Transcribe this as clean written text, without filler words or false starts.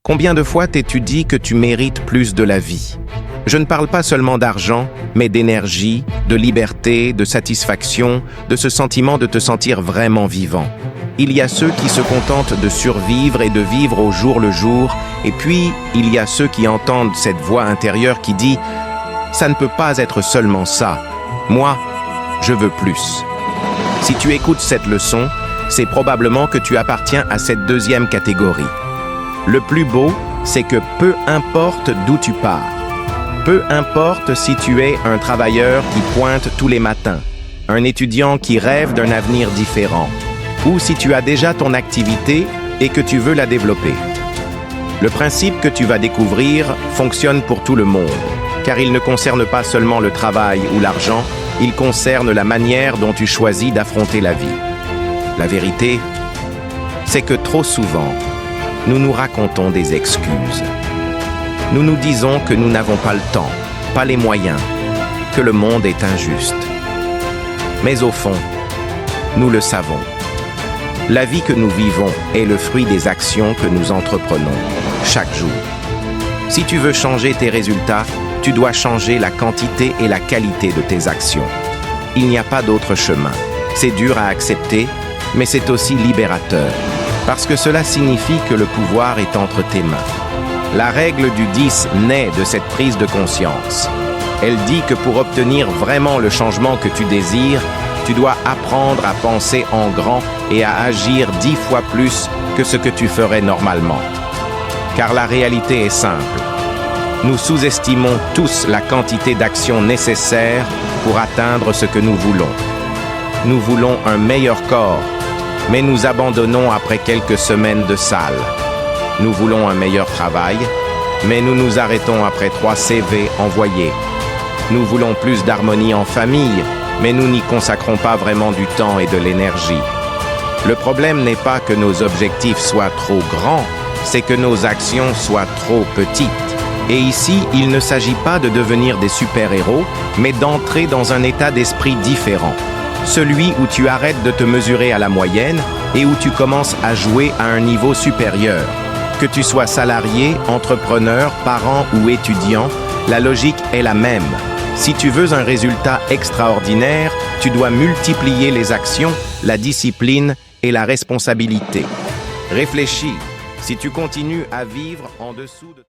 Combien de fois t'es-tu dit que tu mérites plus de la vie? Je ne parle pas seulement d'argent, mais d'énergie, de liberté, de satisfaction, de ce sentiment de te sentir vraiment vivant. Il y a ceux qui se contentent de survivre et de vivre au jour le jour, et puis il y a ceux qui entendent cette voix intérieure qui dit « Ça ne peut pas être seulement ça. Moi, je veux plus. » Si tu écoutes cette leçon, c'est probablement que tu appartiens à cette deuxième catégorie. Le plus beau, c'est que peu importe d'où tu pars, peu importe si tu es un travailleur qui pointe tous les matins, un étudiant qui rêve d'un avenir différent, ou si tu as déjà ton activité et que tu veux la développer. Le principe que tu vas découvrir fonctionne pour tout le monde, car il ne concerne pas seulement le travail ou l'argent, il concerne la manière dont tu choisis d'affronter la vie. La vérité, c'est que trop souvent, nous nous racontons des excuses. Nous nous disons que nous n'avons pas le temps, pas les moyens, que le monde est injuste. Mais au fond, nous le savons. La vie que nous vivons est le fruit des actions que nous entreprenons chaque jour. Si tu veux changer tes résultats, tu dois changer la quantité et la qualité de tes actions. Il n'y a pas d'autre chemin. C'est dur à accepter, mais c'est aussi libérateur, parce que cela signifie que le pouvoir est entre tes mains. La règle du 10 naît de cette prise de conscience. Elle dit que pour obtenir vraiment le changement que tu désires, tu dois apprendre à penser en grand et à agir 10 fois plus que ce que tu ferais normalement. Car la réalité est simple. Nous sous-estimons tous la quantité d'actions nécessaires pour atteindre ce que nous voulons. Nous voulons un meilleur corps, mais nous abandonnons après quelques semaines de salle. Nous voulons un meilleur travail, mais nous nous arrêtons après 3 CV envoyés. Nous voulons plus d'harmonie en famille, mais nous n'y consacrons pas vraiment du temps et de l'énergie. Le problème n'est pas que nos objectifs soient trop grands, c'est que nos actions soient trop petites. Et ici, il ne s'agit pas de devenir des super-héros, mais d'entrer dans un état d'esprit différent. Celui où tu arrêtes de te mesurer à la moyenne et où tu commences à jouer à un niveau supérieur. Que tu sois salarié, entrepreneur, parent ou étudiant, la logique est la même. Si tu veux un résultat extraordinaire, tu dois multiplier les actions, la discipline et la responsabilité. Réfléchis, si tu continues à vivre en dessous de